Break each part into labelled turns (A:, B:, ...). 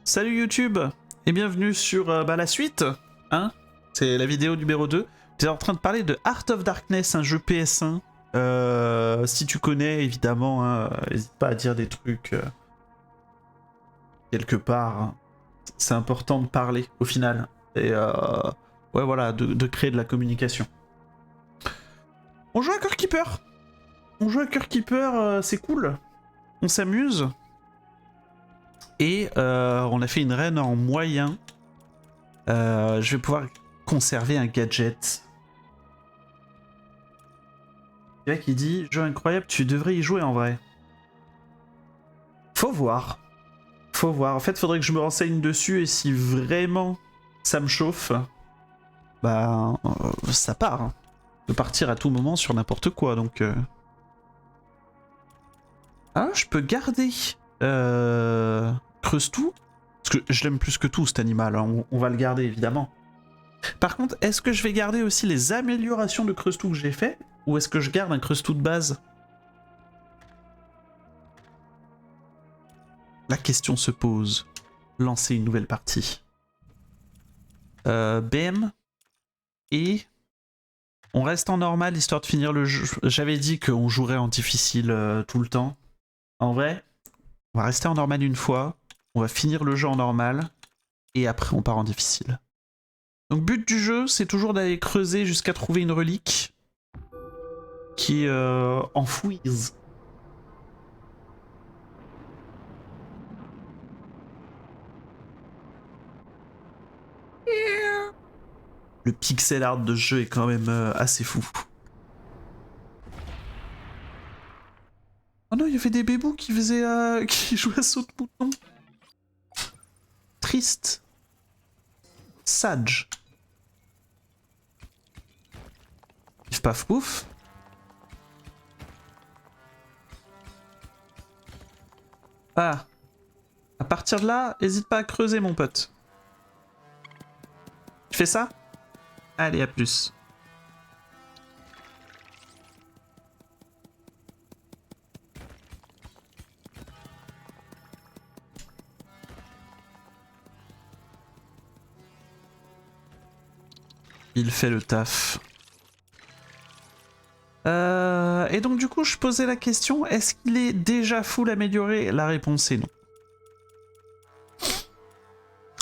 A: Salut YouTube et bienvenue sur la suite, hein. C'est la vidéo numéro 2. J'étais en train de parler de Heart of Darkness, un jeu PS1. Si tu connais, évidemment, hein, n'hésite pas à dire des trucs quelque part. Hein. C'est important de parler au final. Et ouais, voilà, de créer de la communication. On joue à Core Keeper. On joue à Core Keeper, c'est cool. On s'amuse. Et on a fait une run en moyen. Je vais pouvoir conserver un gadget. Le gars qui dit jeu incroyable, tu devrais y jouer en vrai. Faut voir. Faut voir. En fait, faudrait que je me renseigne dessus et si vraiment ça me chauffe, bah ça part. Hein. De partir à tout moment sur n'importe quoi donc. Ah, je peux garder. Creuse tout. Parce que je l'aime plus que tout cet animal, hein. On va le garder évidemment. Par contre, est-ce que je vais garder aussi les améliorations de creuse tout que j'ai fait ou est-ce que je garde un creuse tout de base? La question se pose. Lancer une nouvelle partie. BM. Et on reste en normal histoire de finir le jeu. J'avais dit qu'on jouerait en difficile tout le temps. En vrai, on va rester en normal une fois. On va finir le jeu en normal. Et après, on part en difficile. Donc, but du jeu, c'est toujours d'aller creuser jusqu'à trouver une relique qui enfouise. Le pixel art de ce jeu est quand même assez fou. Oh non, il y avait des bébous qui faisaient qui jouaient à saut de mouton. Triste. Sage. Pif paf pouf. Ah. À partir de là, hésite pas à creuser mon pote. Tu fais ça? Allez, à plus. Il fait le taf. Et donc du coup, je posais la question, est-ce qu'il est déjà full amélioré? La réponse est non.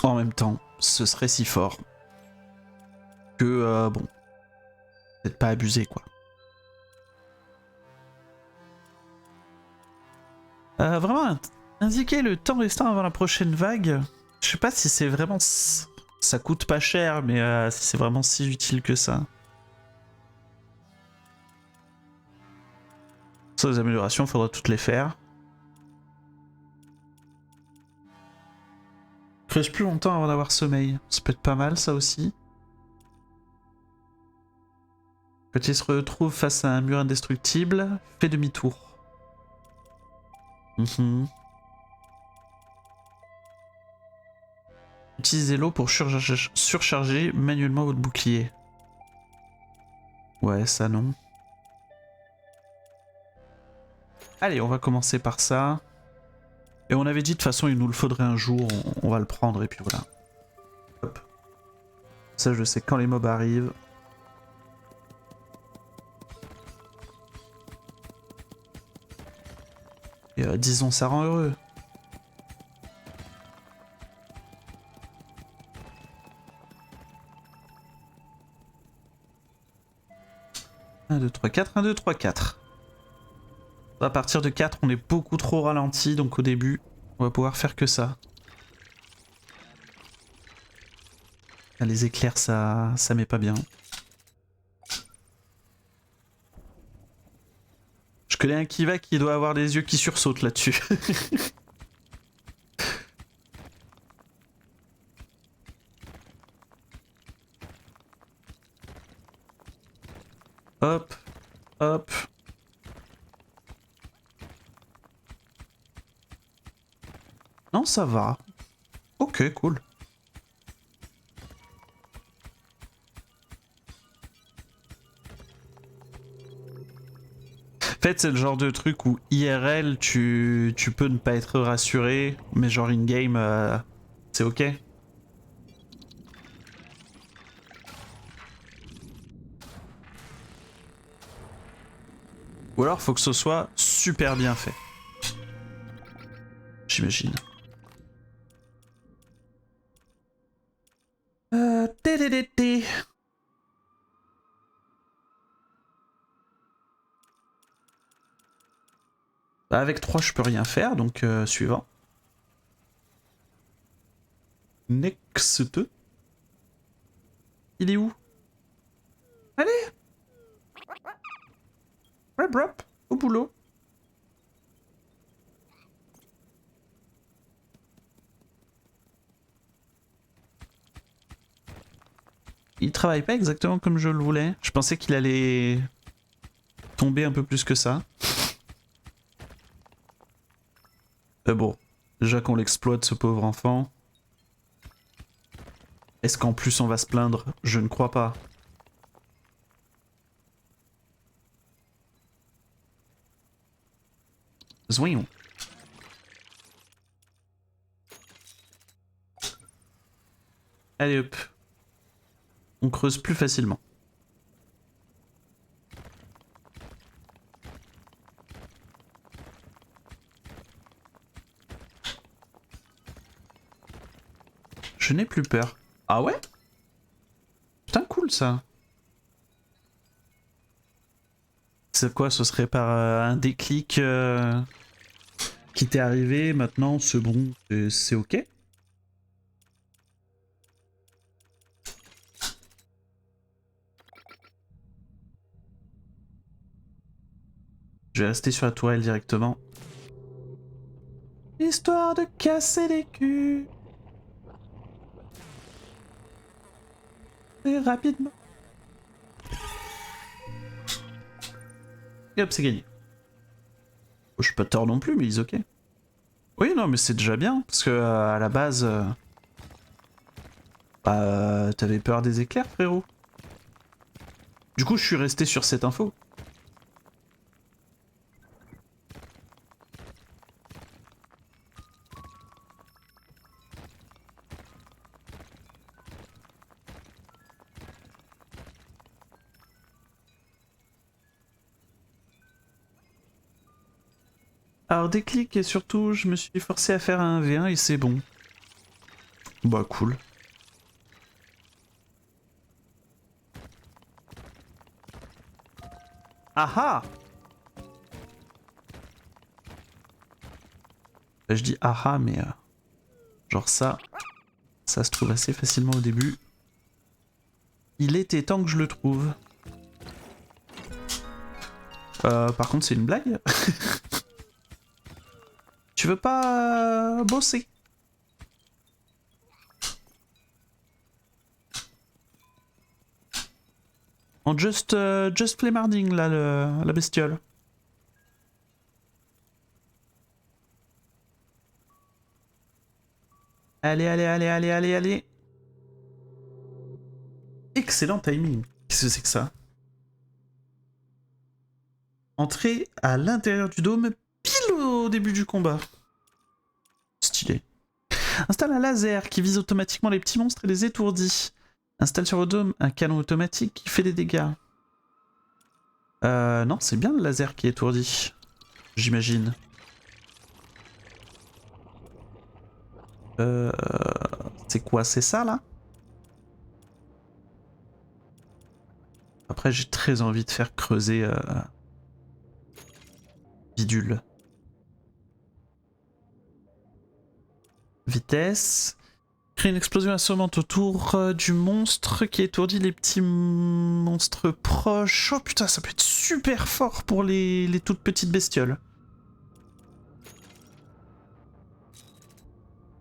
A: En même temps, ce serait si fort que, bon, peut-être pas abusé, quoi. Vraiment, indiquer le temps restant avant la prochaine vague, je sais pas si c'est vraiment... Ça coûte pas cher, mais si c'est vraiment si utile que ça. Ça, les améliorations, faudra toutes les faire. Creuse plus longtemps avant d'avoir sommeil. Ça peut être pas mal, ça aussi. Quand il se retrouve face à un mur indestructible, fait demi-tour. Utilisez l'eau pour surcharger manuellement votre bouclier. Ouais, ça non. Allez, on va commencer par ça. Et on avait dit de toute façon il nous le faudrait un jour, on va le prendre et puis voilà. Hop. Ça je sais quand les mobs arrivent. Et disons ça rend heureux. Un, 2, 3, 4, 1, 2, 3, 4. À partir de 4, on est beaucoup trop ralenti, donc au début, on va pouvoir faire que ça. Ah, les éclairs, ça met pas bien. Je connais un Kiva qui doit avoir les yeux qui sursautent là-dessus. Hop, hop. Non, ça va. Ok, cool. En fait, c'est le genre de truc où IRL, tu peux ne pas être rassuré, mais genre in-game, C'est ok. Ou alors faut que ce soit super bien fait. J'imagine. Télélété. Bah, avec 3 je peux rien faire, donc suivant. Next. Il est où? Allez! Rap rap, au boulot. Il travaille pas exactement comme je le voulais. Je pensais qu'il allait tomber un peu plus que ça. Mais bon, déjà qu'on l'exploite ce pauvre enfant. Est-ce qu'en plus on va se plaindre? Je ne crois pas. Zouion. Allez hop. On creuse plus facilement. Je n'ai plus peur. Ah ouais? Putain cool ça. C'est quoi? Ce serait par un déclic qui t'est arrivé, maintenant c'est bon, c'est ok? Je vais rester sur la tourelle directement. Histoire de casser les culs. Et rapidement. Et hop, c'est gagné. Je suis pas tort non plus, mais ils ok. Oui, non, mais c'est déjà bien, parce que à la base, bah, t'avais peur des éclairs, frérot. Du coup, je suis resté sur cette info. Alors, déclic, et surtout, je me suis forcé à faire un V1 et c'est bon. Bah, cool. Ah ah! Bah, je dis ah ah, mais genre ça se trouve assez facilement au début. Il était temps que je le trouve. Par contre, c'est une blague. Tu veux pas bosser? En just flemarding là, la bestiole. Allez, allez, allez, allez, allez, allez. Excellent timing. Qu'est-ce que c'est que ça? Entrer à l'intérieur du dôme pile au début du combat. Stylé. Installe un laser qui vise automatiquement les petits monstres et les étourdit. Installe sur le dôme un canon automatique qui fait des dégâts. Non, c'est bien le laser qui étourdit. J'imagine. C'est quoi? C'est ça là? Après, j'ai très envie de faire creuser bidule. Vitesse. Crée une explosion assommante autour du monstre qui étourdit les petits monstres proches. Oh putain, ça peut être super fort pour les toutes petites bestioles.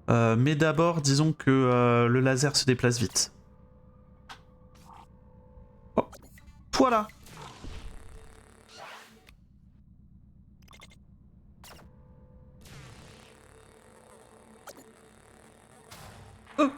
A: Mais d'abord, disons que le laser se déplace vite. Oh, voilà. Oh.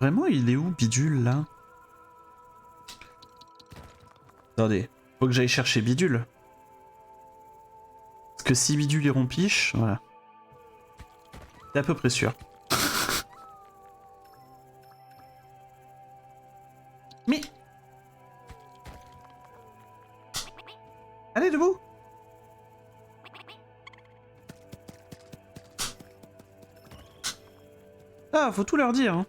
A: Vraiment, il est où, Bidule, là? Attendez, faut que j'aille chercher Bidule. Parce que si Bidule est rompiche, voilà. T'es à peu près sûr. Mais... Allez, debout! Ah, faut tout leur dire, hein.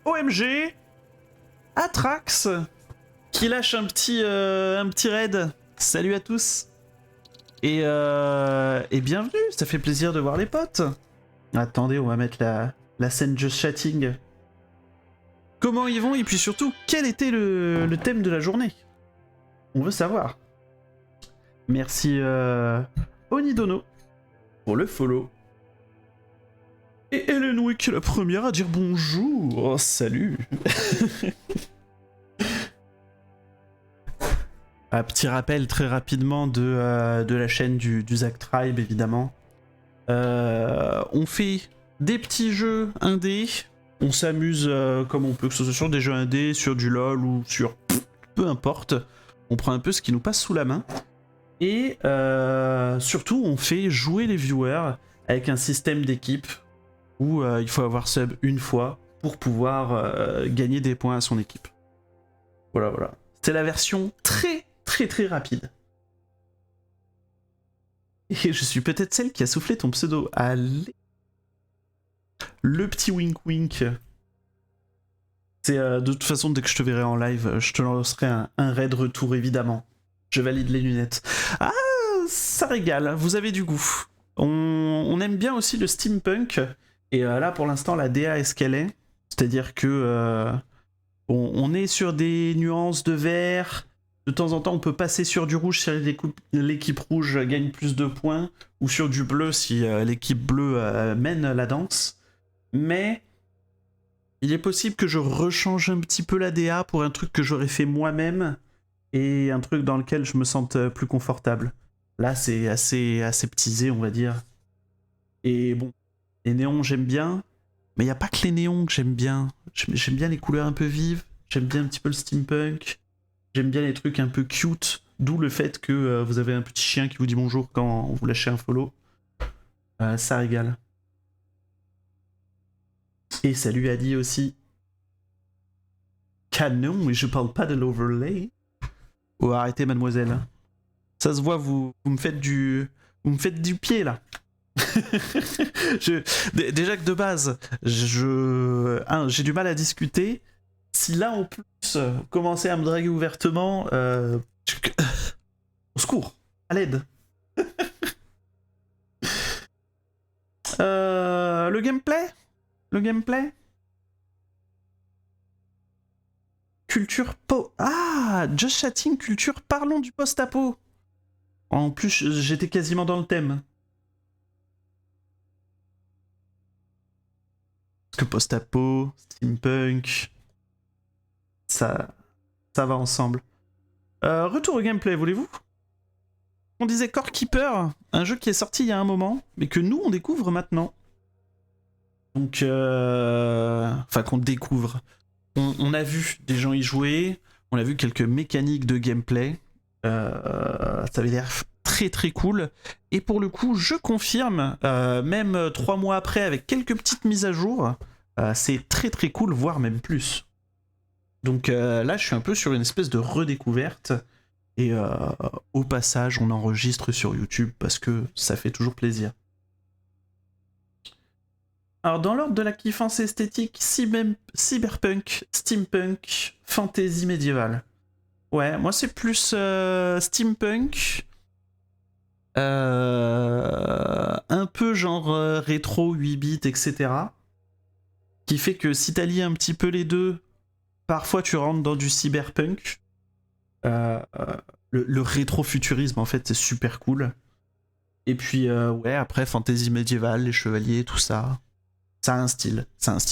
A: OMG! Atrax! Qui lâche un petit raid. Salut à tous! Et bienvenue, ça fait plaisir de voir les potes! Attendez, on va mettre la scène Just Chatting. Comment ils vont et puis surtout, quel était le thème de la journée? On veut savoir. Merci Onidono pour le follow. Et Hélène qui est la première à dire bonjour. Oh, salut. Un petit rappel très rapidement de la chaîne du Zach Tribe, évidemment. On fait des petits jeux indés. On s'amuse comme on peut, que ce soit sur des jeux indés, sur du LoL ou sur... peu importe. On prend un peu ce qui nous passe sous la main. Et surtout, on fait jouer les viewers avec un système d'équipe où il faut avoir sub une fois pour pouvoir gagner des points à son équipe. Voilà, voilà. C'était la version très rapide. Et je suis peut-être celle qui a soufflé ton pseudo. Allez. Le petit wink wink. C'est de toute façon, dès que je te verrai en live, je te lancerai un raid retour, évidemment. Je valide les lunettes. Ah, ça régale, vous avez du goût. On aime bien aussi le steampunk. Et là, pour l'instant, la DA est ce qu'elle est. C'est-à-dire que on est sur des nuances de vert. De temps en temps, on peut passer sur du rouge si l'équipe rouge gagne plus de points. Ou sur du bleu si l'équipe bleue mène la danse. Mais il est possible que je rechange un petit peu la DA pour un truc que j'aurais fait moi-même. Et un truc dans lequel je me sente plus confortable. Là, c'est assez aseptisé, on va dire. Et bon, les néons, j'aime bien. Mais il n'y a pas que les néons que j'aime bien. J'aime bien les couleurs un peu vives. J'aime bien un petit peu le steampunk. J'aime bien les trucs un peu cute. D'où le fait que vous avez un petit chien qui vous dit bonjour quand vous lâchez un follow. Ça régale. Et salut Adi aussi. Canon, mais je parle pas de l'overlay. Oh, arrêtez, mademoiselle. Ça se voit, vous me faites du pied, là. Déjà que de base, j'ai du mal à discuter. Si là, en plus, commencer à me draguer ouvertement, au secours, à l'aide. Le gameplay Culture Just Chatting, culture, parlons du post-apo. En plus, j'étais quasiment dans le thème. Parce que post-apo, steampunk, ça va ensemble. Retour au gameplay, voulez-vous? On disait Core Keeper, un jeu qui est sorti il y a un moment, mais que nous, on découvre maintenant. Donc, enfin, qu'on découvre. On a vu des gens y jouer, on a vu quelques mécaniques de gameplay. Ça avait l'air très cool. Et pour le coup, je confirme, même 3 mois après, avec quelques petites mises à jour, c'est très cool, voire même plus. Donc là, je suis un peu sur une espèce de redécouverte. Et au passage, on enregistre sur YouTube parce que ça fait toujours plaisir. Alors, dans l'ordre de la kiffance esthétique, cyberpunk, steampunk, fantasy médiévale. Ouais, moi c'est plus steampunk, un peu genre rétro 8 bits, etc. Qui fait que si t'allies un petit peu les deux, parfois tu rentres dans du cyberpunk. Le rétro-futurisme, en fait, c'est super cool. Et puis, ouais, après, fantasy médiévale, les chevaliers, tout ça. Ça a un style,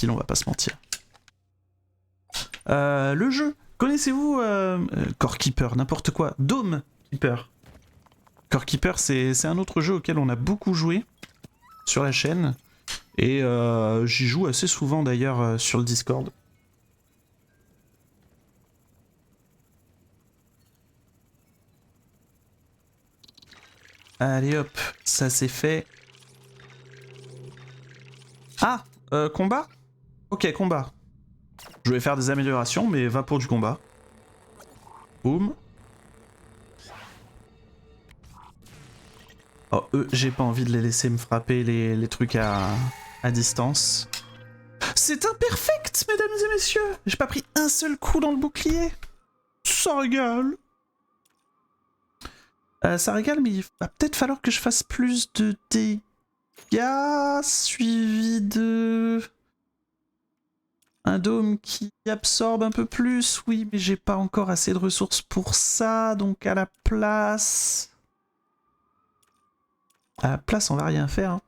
A: on va pas se mentir. Le jeu, connaissez-vous Core Keeper, n'importe quoi, Dome Keeper. Core Keeper, c'est un autre jeu auquel on a beaucoup joué sur la chaîne. Et j'y joue assez souvent d'ailleurs sur le Discord. Allez hop, ça c'est fait. Ah, combat? Ok, combat. Je vais faire des améliorations, mais va pour du combat. Boum. Oh, eux, j'ai pas envie de les laisser me frapper les trucs à distance. C'est imperfect, mesdames et messieurs. J'ai pas pris un seul coup dans le bouclier. Ça régale. Ça régale, mais il va peut-être falloir que je fasse plus de dégâts, suivi de... un dôme qui absorbe un peu plus. Oui, mais j'ai pas encore assez de ressources pour ça, donc à la place... À la place, on va rien faire. Hein.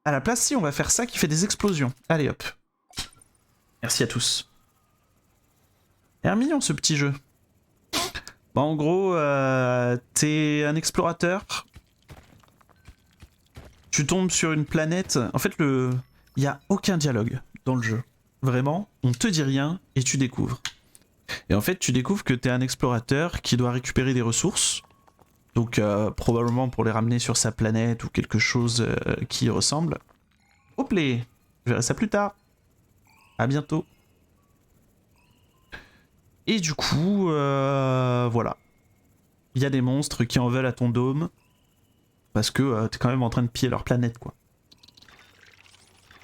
A: À la place, si, on va faire ça qui fait des explosions. Allez, hop. Merci à tous. Il est mignon, ce petit jeu. Bon, en gros, t'es un explorateur. Tu tombes sur une planète. En fait, il n'y a aucun dialogue dans le jeu. Vraiment, on te dit rien et tu découvres. Et en fait, tu découvres que t'es un explorateur qui doit récupérer des ressources. Donc probablement pour les ramener sur sa planète ou quelque chose qui y ressemble. Hop là, je verrai ça plus tard. À bientôt. Et du coup, voilà. Il y a des monstres qui en veulent à ton dôme. Parce que t'es quand même en train de piller leur planète, quoi.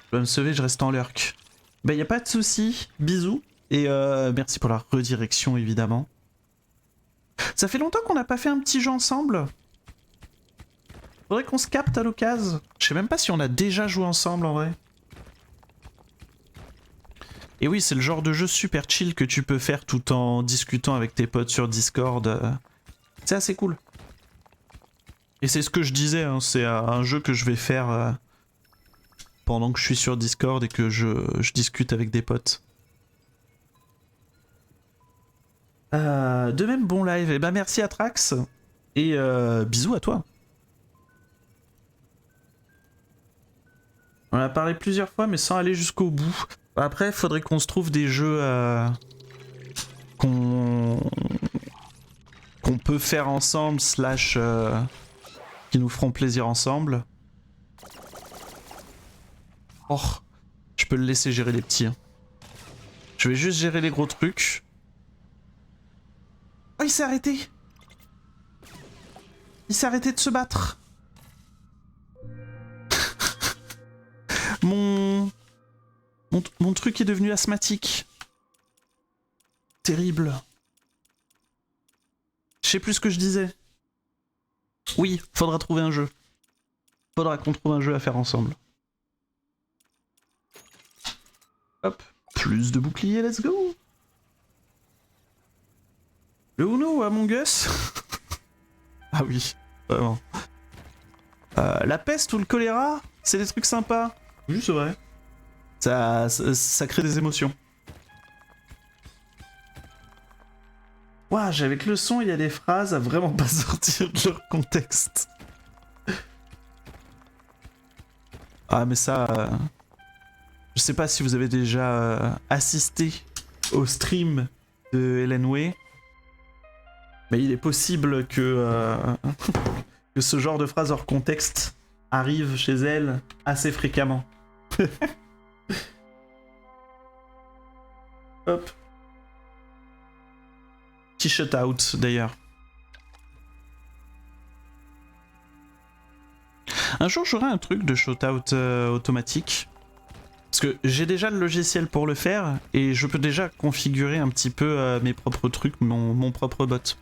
A: Je dois me sauver, je reste en lurk. Bah y a pas de souci, bisous. Et merci pour la redirection, évidemment. Ça fait longtemps qu'on n'a pas fait un petit jeu ensemble. Faudrait qu'on se capte à l'occasion. Je sais même pas si on a déjà joué ensemble en vrai. Et oui, c'est le genre de jeu super chill que tu peux faire tout en discutant avec tes potes sur Discord. C'est assez cool. Et c'est ce que je disais, hein, c'est un jeu que je vais faire pendant que je suis sur Discord et que je discute avec des potes. De même, bon live. Et ben merci à Trax. Et bisous à toi. On en a parlé plusieurs fois, mais sans aller jusqu'au bout. Après, il faudrait qu'on se trouve des jeux qu'on peut faire ensemble, slash qui nous feront plaisir ensemble. Oh, je peux le laisser gérer les petits. Hein. Je vais juste gérer les gros trucs. Oh, il s'est arrêté. Il s'est arrêté de se battre. Mon truc est devenu asthmatique. Terrible. Je sais plus ce que je disais. Oui, faudra trouver un jeu. Faudra qu'on trouve un jeu à faire ensemble. Hop, plus de boucliers, let's go. Le Uno Among Us. Ah oui, vraiment. La peste ou le choléra, c'est des trucs sympas. Oui, c'est vrai. Ça crée des émotions. Ouah, avec le son, il y a des phrases à vraiment pas sortir de leur contexte. Ah, mais ça... je sais pas si vous avez déjà assisté au stream de Hélène Way. Mais il est possible que, que ce genre de phrase hors contexte arrive chez elle assez fréquemment. Hop. Petit shutout d'ailleurs. Un jour j'aurai un truc de shutout automatique. Parce que j'ai déjà le logiciel pour le faire et je peux déjà configurer un petit peu mes propres trucs, mon propre bot.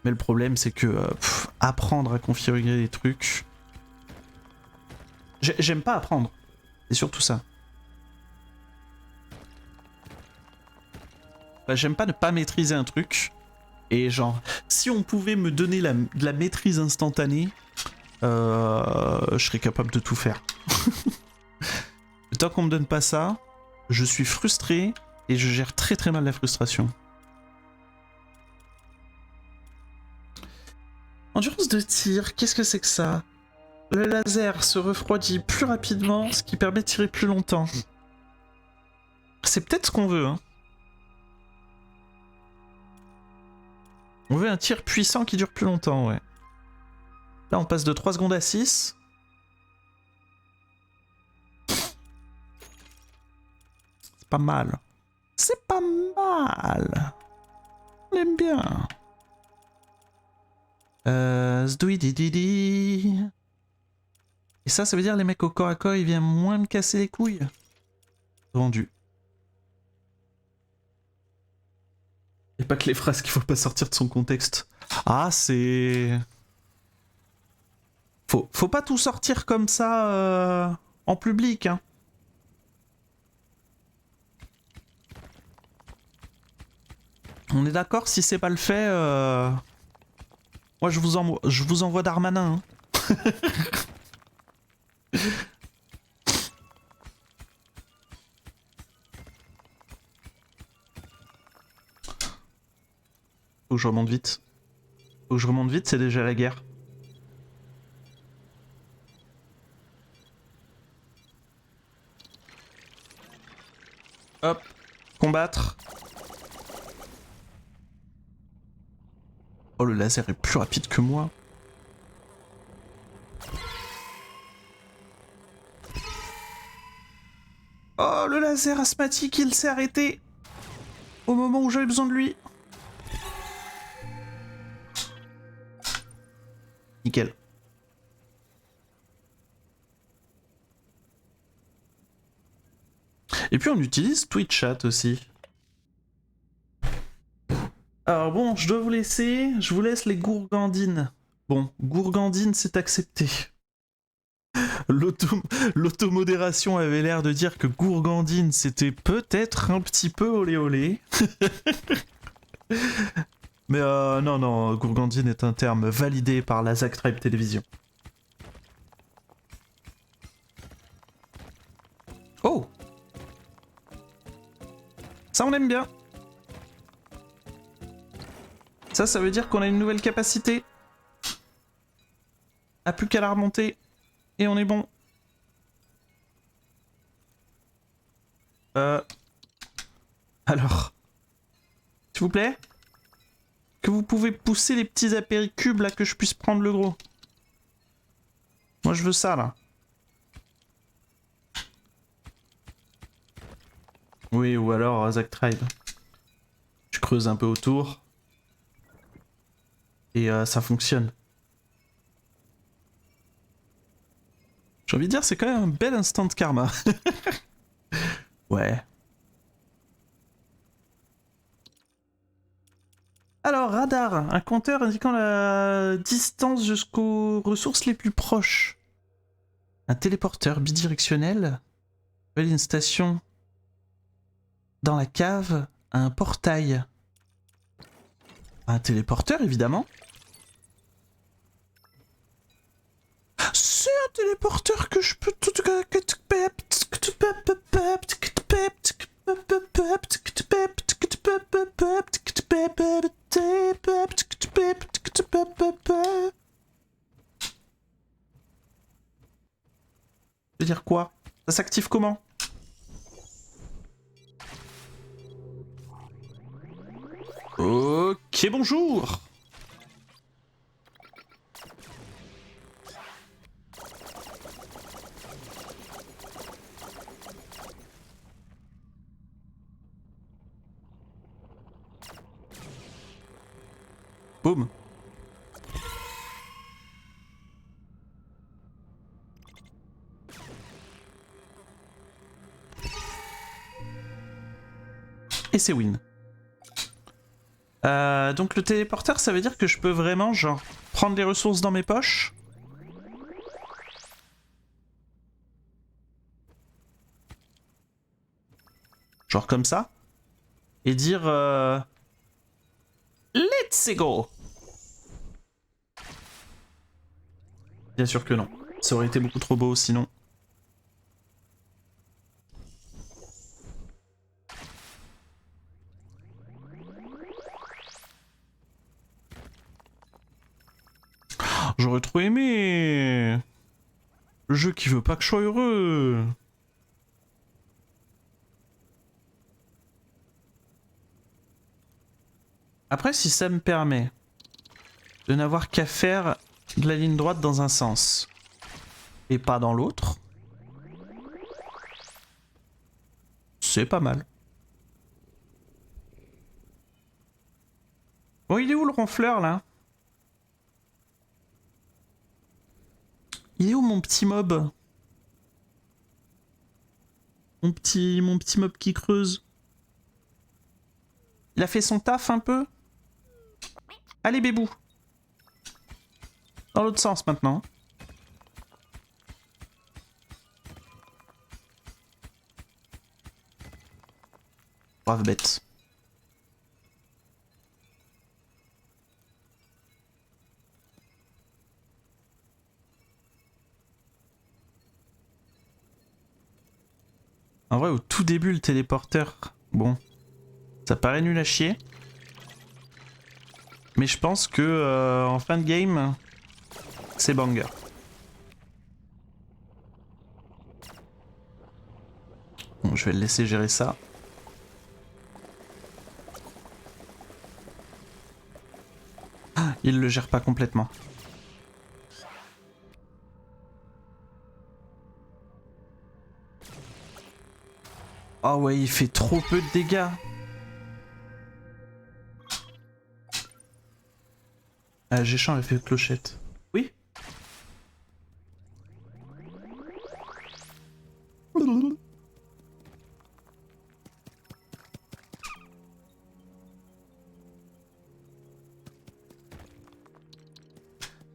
A: Mais le problème c'est que apprendre à configurer des trucs... J'aime pas apprendre. C'est surtout ça. Bah, j'aime pas ne pas maîtriser un truc. Et genre, si on pouvait me donner de la maîtrise instantanée, je serais capable de tout faire. Tant qu'on me donne pas ça, je suis frustré et je gère très très mal la frustration. Endurance de tir, qu'est-ce que c'est que ça? Le laser se refroidit plus rapidement, ce qui permet de tirer plus longtemps. C'est peut-être ce qu'on veut, hein. On veut un tir puissant qui dure plus longtemps, ouais. Là, on passe de 3 secondes à 6. C'est pas mal. C'est pas mal. On aime bien. Zdouidididi. Et ça veut dire les mecs au corps à corps, ils viennent moins me casser les couilles. Vendu. Et pas que les phrases qu'il faut pas sortir de son contexte. Ah, c'est... Faut pas tout sortir comme ça en public, hein. On est d'accord, si c'est pas le fait, moi je vous envoie Darmanin. Hein. Faut que je remonte vite. Faut que je remonte vite, c'est déjà la guerre. Hop, combattre. Oh, le laser est plus rapide que moi. Oh, le laser asthmatique, il s'est arrêté au moment où j'avais besoin de lui. Nickel. Et puis on utilise Twitch Chat aussi. Alors bon, je dois vous laisser. Je vous laisse les gourgandines. Bon, gourgandine, c'est accepté. L'automodération avait l'air de dire que gourgandine, c'était peut-être un petit peu olé olé. Mais non, non, gourgandine est un terme validé par la Zack Tribe Télévision. Oh! Ça, on aime bien. Ça veut dire qu'on a une nouvelle capacité. A plus qu'à la remonter. Et on est bon. Alors. S'il vous plaît. Que vous pouvez pousser les petits apéricubes là, que je puisse prendre le gros. Moi je veux ça là. Oui, ou alors Zack Tribe. Je creuse un peu autour. Et ça fonctionne. J'ai envie de dire, c'est quand même un bel instant de karma. Ouais. Alors, radar, un compteur indiquant la distance jusqu'aux ressources les plus proches. Un téléporteur bidirectionnel. Une station dans la cave. Un portail. Un téléporteur, évidemment. C'est un téléporteur que je peux... Je veux dire quoi? Ça s'active comment? Ok, bonjour. Boum. Et c'est win. Donc le téléporteur, ça veut dire que je peux vraiment, genre, prendre les ressources dans mes poches. Genre comme ça. Et dire... Let's go. Bien sûr que non. Ça aurait été beaucoup trop beau sinon. J'aurais trop aimé. Le jeu qui veut pas que je sois heureux. Après, si ça me permet de n'avoir qu'à faire de la ligne droite dans un sens et pas dans l'autre, c'est pas mal. Bon, il est où le ronfleur là? Il est où mon petit mob? Mon petit mob qui creuse. Il a fait son taf un peu? Allez bébou. Dans l'autre sens maintenant. Brave bête. En vrai, au tout début, le téléporteur, bon, ça paraît nul à chier. Mais je pense que en fin de game, c'est banger. Bon, je vais le laisser gérer ça. Ah, il le gère pas complètement. Oh ouais, il fait trop peu de dégâts. Ah, Géchant a fait clochette. Oui.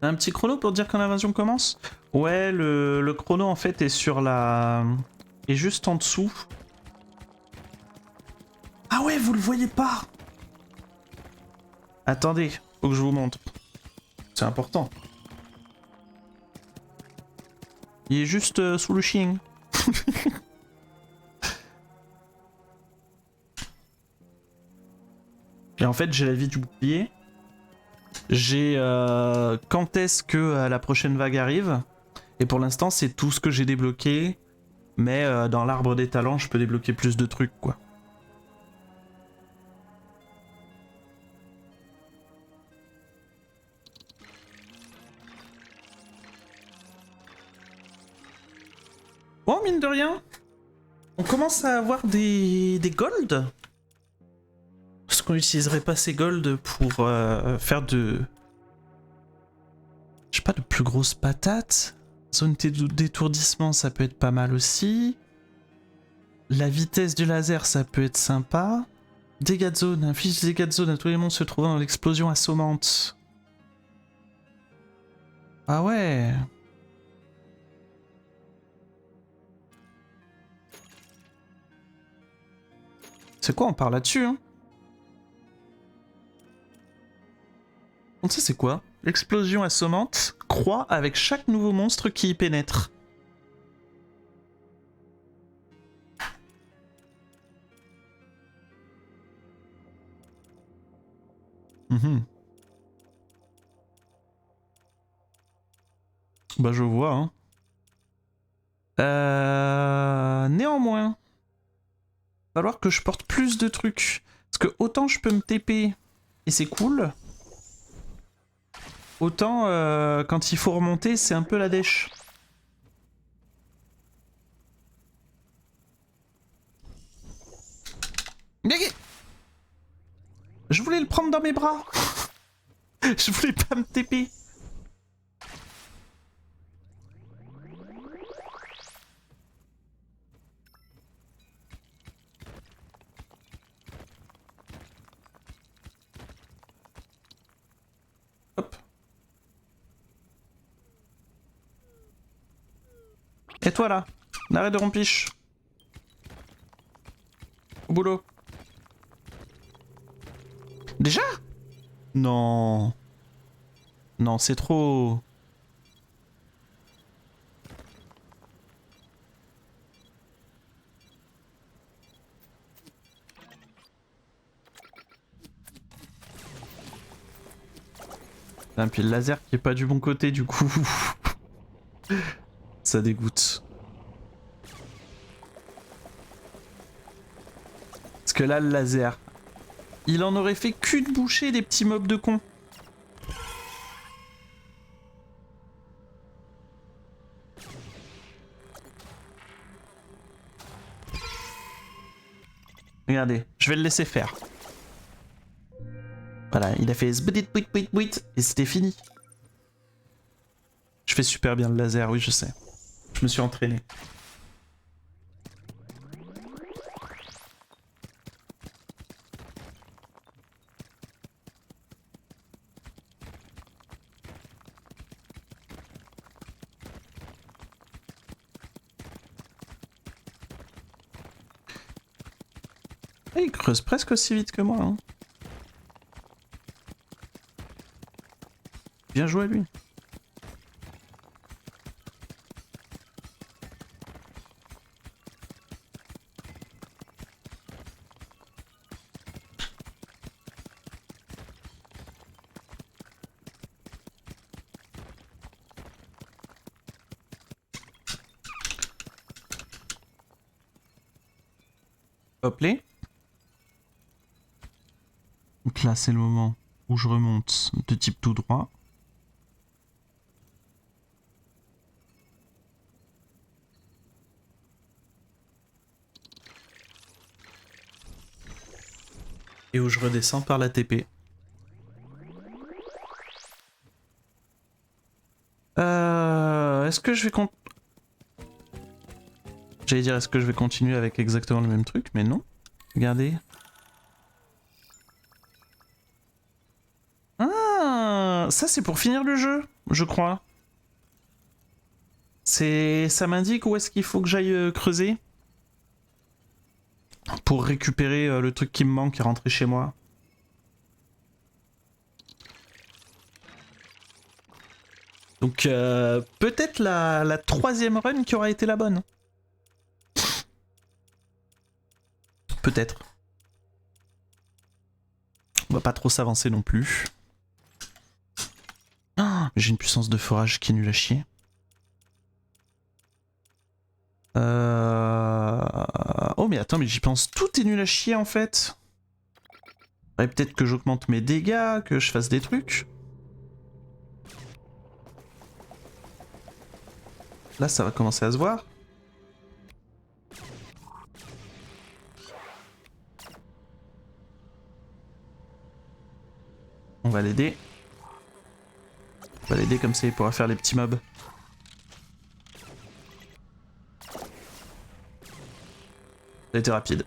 A: T'as un petit chrono pour dire quand l'invasion commence? Ouais, le chrono en fait est sur la... est juste en dessous. Ah ouais, vous le voyez pas? Attendez, faut que je vous montre. C'est important. Il est juste sous le chien. Et en fait, j'ai la vie du bouclier. J'ai quand est-ce que la prochaine vague arrive. Et pour l'instant, c'est tout ce que j'ai débloqué. Mais dans l'arbre des talents, je peux débloquer plus de trucs, quoi. Bon, mine de rien, on commence à avoir des gold. Est-ce qu'on n'utiliserait pas ces gold pour faire de... je sais pas, de plus grosses patates? Zone d'étourdissement, ça peut être pas mal aussi. La vitesse du laser, ça peut être sympa. Dégâts de zone, inflige des dégâts de zone à tous les monstres se trouvant dans l'explosion assommante. Ah ouais. C'est quoi, on part là-dessus, hein? On sait c'est quoi? L'explosion assommante croît avec chaque nouveau monstre qui y pénètre. Bah je vois, hein. Néanmoins, va falloir que je porte plus de trucs. Parce que autant je peux me TP et c'est cool, autant quand il faut remonter, c'est un peu la dèche. Je voulais le prendre dans mes bras. Je voulais pas me TP. Hop. Et toi là, arrête de rompiche. Au boulot. Déjà? Non. Non, c'est trop... Et puis le laser qui est pas du bon côté du coup. Ça dégoûte. Parce que là le laser, il en aurait fait qu'une bouchée des petits mobs de cons. Regardez, je vais le laisser faire. Voilà, il a fait zbdit bit bit bit et c'était fini. Je fais super bien le laser, oui je sais. Je me suis entraîné. Ah, il creuse presque aussi vite que moi. Hein. Bien joué à lui. Hop les. Donc là c'est le moment où je remonte de type tout droit. Et où je redescends par la TP. Est-ce que je vais J'allais dire est-ce que je vais continuer avec exactement le même truc, mais non. Regardez. Ah, ça c'est pour finir le jeu, je crois. Ça m'indique où est-ce qu'il faut que j'aille creuser pour récupérer le truc qui me manque et rentrer chez moi. Donc peut-être la troisième run qui aura été la bonne. Peut-être. On va pas trop s'avancer non plus. Ah, j'ai une puissance de forage qui est nulle à chier. Oh mais attends, mais j'y pense, tout est nul à chier en fait. Ouais, peut-être que j'augmente mes dégâts, que je fasse des trucs. Là ça va commencer à se voir. On va l'aider. On va l'aider comme ça il pourra faire les petits mobs. Ça a été rapide.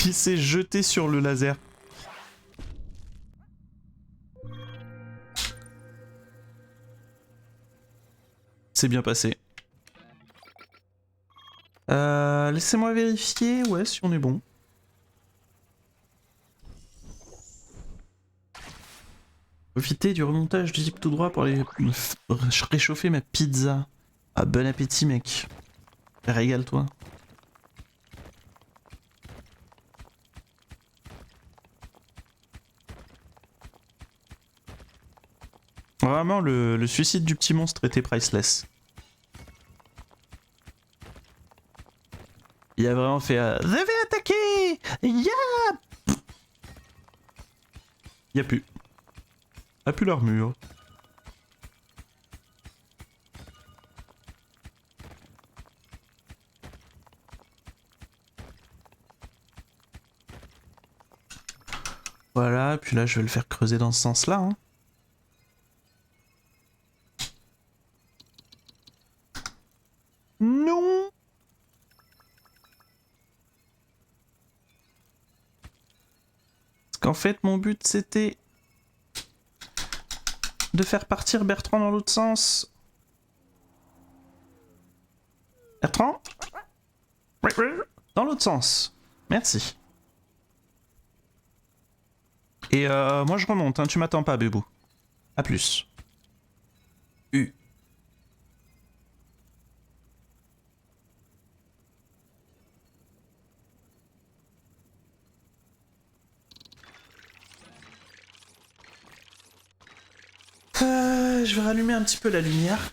A: Il s'est jeté sur le laser. C'est bien passé. Laissez-moi vérifier, ouais, si on est bon. Profiter du remontage du zip tout droit pour aller réchauffer ma pizza. Ah, bon appétit, mec. Régale-toi. Vraiment, le suicide du petit monstre était priceless. Il a vraiment fait je vais attaquer. Y'a plus. A plus l'armure. Voilà, puis là je vais le faire creuser dans ce sens-là. Hein. Non. Parce qu'en fait mon but c'était de faire partir Bertrand dans l'autre sens. Bertrand? Dans l'autre sens. Merci. Et moi je remonte, hein, tu m'attends pas, bébou. A plus. U. Je vais rallumer un petit peu la lumière.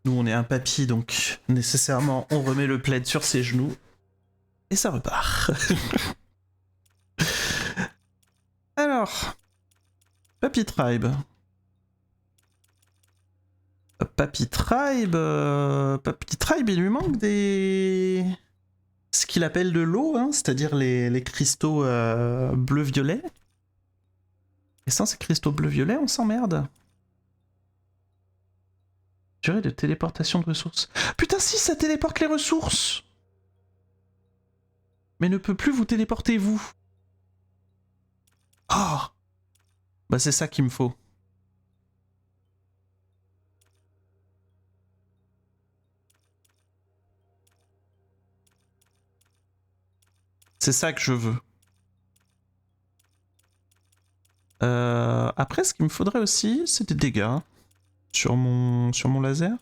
A: Nous, on est un papy, donc nécessairement, on remet le plaid sur ses genoux. Et ça repart. Alors, Papy Tribe. Papy Tribe, il lui manque des... ce qu'il appelle de l'eau, hein, c'est-à-dire les cristaux bleu-violet. Et sans ces cristaux bleu-violet, on s'emmerde. Durée de téléportation de ressources. Putain si, ça téléporte les ressources. Mais ne peut plus vous téléporter, vous. Oh. Bah c'est ça qu'il me faut. C'est ça que je veux. Après, ce qu'il me faudrait aussi, c'est des dégâts sur mon laser.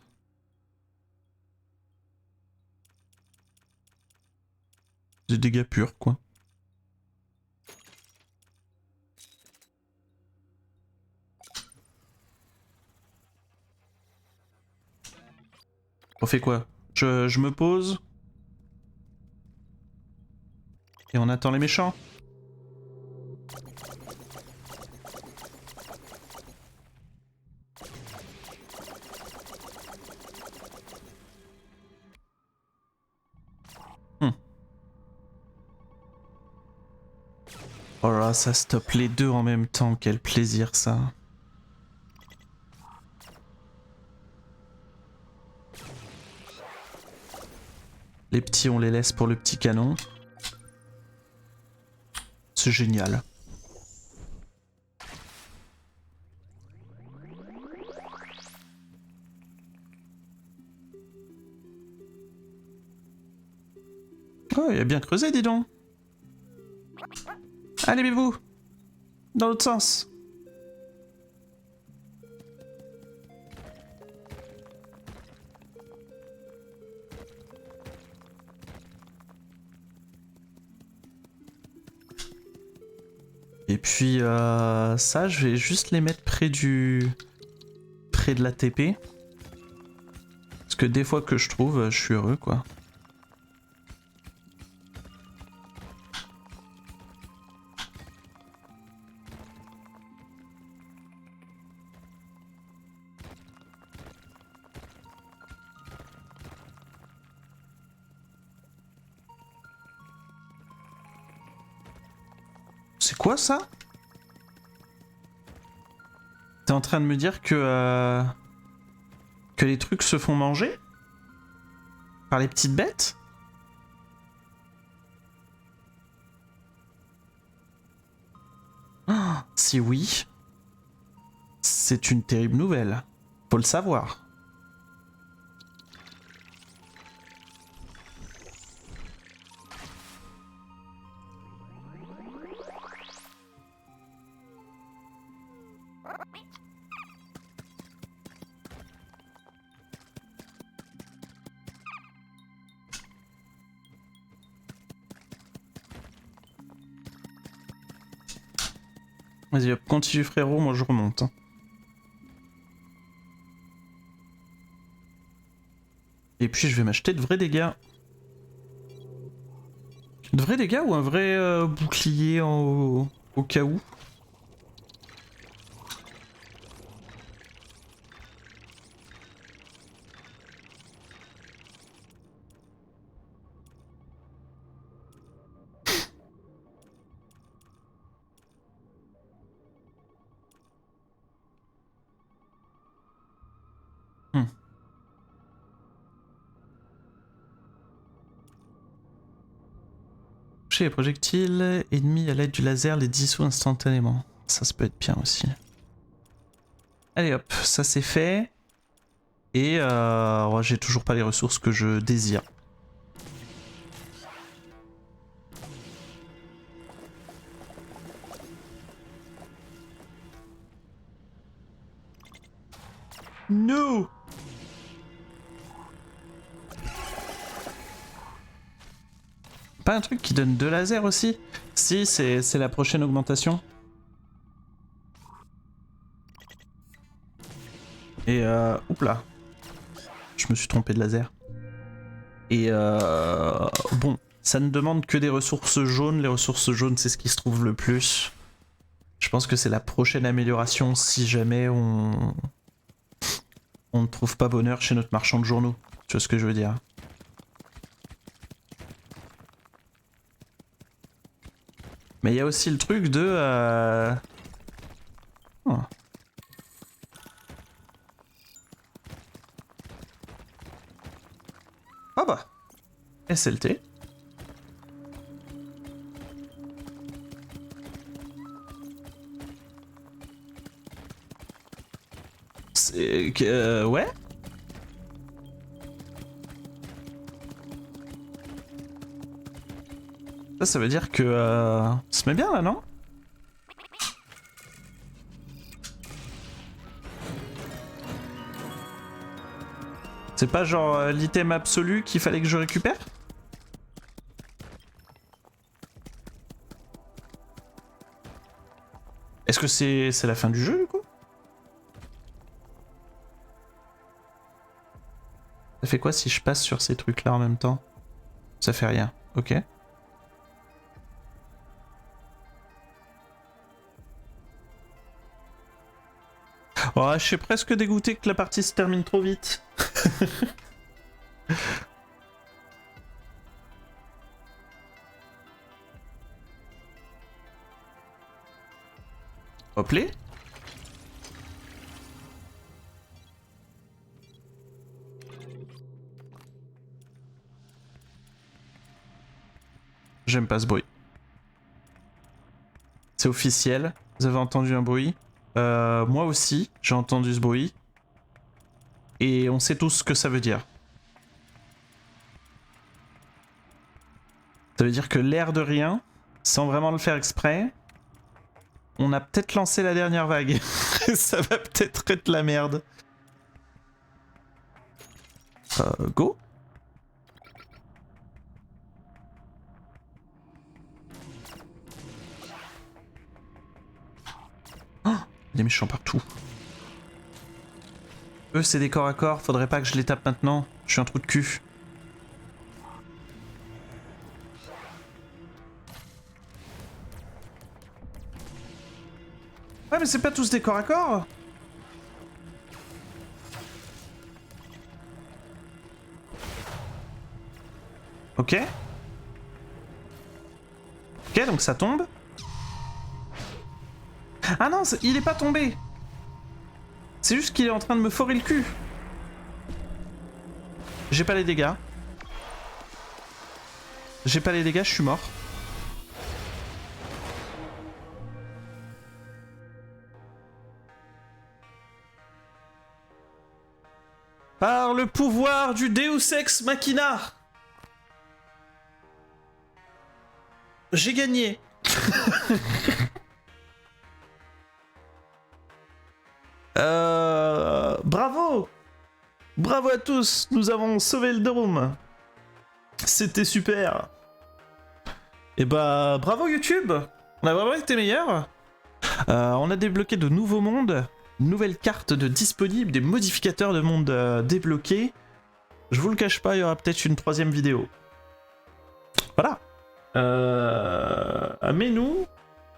A: Des dégâts purs, quoi. On fait quoi? Je me pose. Et on attend les méchants. Oh là, ça stoppe les deux en même temps. Quel plaisir, ça. Les petits, on les laisse pour le petit canon. C'est génial. Oh, il a bien creusé, dis donc. Allez, bébou. Dans l'autre sens. Et puis ça, je vais juste les mettre près de la TP. Parce que des fois que je trouve, je suis heureux, quoi. C'est quoi ça? T'es en train de me dire que les trucs se font manger? Par les petites bêtes? Oh, si oui, c'est une terrible nouvelle. Faut le savoir. Vas-y hop, continue frérot, moi je remonte. Et puis je vais m'acheter de vrais dégâts. De vrais dégâts ou un vrai bouclier au cas où? Les projectiles ennemis à l'aide du laser les dissout instantanément. Ça peut être bien aussi. Allez hop, ça c'est fait. Et j'ai toujours pas les ressources que je désire. No! pas un truc qui donne 2 lasers aussi? Si, c'est la prochaine augmentation. Et oups là. Je me suis trompé de laser. Et bon, ça ne demande que des ressources jaunes. Les ressources jaunes, c'est ce qui se trouve le plus. Je pense que c'est la prochaine amélioration si jamais on ne trouve pas bonheur chez notre marchand de journaux. Tu vois ce que je veux dire? Mais il y a aussi le truc de... Oh. Ah bah, SLT. C'est... ouais. Ça veut dire que... ça se met bien là, non? C'est pas genre l'item absolu qu'il fallait que je récupère? Est-ce que c'est la fin du jeu du coup? Ça fait quoi si je passe sur ces trucs là en même temps? Ça fait rien, ok. Oh, je suis presque dégoûté que la partie se termine trop vite. Hop les. J'aime pas ce bruit. C'est officiel. Vous avez entendu un bruit. Moi aussi, j'ai entendu ce bruit. Et on sait tous ce que ça veut dire. Ça veut dire que l'air de rien, sans vraiment le faire exprès, on a peut-être lancé la dernière vague. Ça va peut-être être la merde. Go. Oh, des méchants partout. Eux, c'est des corps à corps, faudrait pas que je les tape maintenant. Je suis un trou de cul. Ouais, mais c'est pas tous des corps à corps. Ok. Ok, donc ça tombe. Ah non, il est pas tombé. C'est juste qu'il est en train de me forer le cul. J'ai pas les dégâts. J'ai pas les dégâts, je suis mort. Par le pouvoir du Deus Ex Machina, j'ai gagné. Bravo. Bravo à tous, nous avons sauvé le Dôme. C'était super. Et bah bravo YouTube. On a vraiment été meilleurs. On a débloqué de nouveaux mondes. Nouvelle carte de disponible, des modificateurs de monde débloqués. Je vous le cache pas, il y aura peut-être une 3e vidéo. Voilà. Mais nous,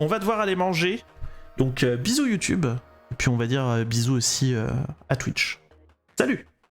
A: on va devoir aller manger. Donc bisous YouTube. Et puis on va dire bisous aussi à Twitch. Salut!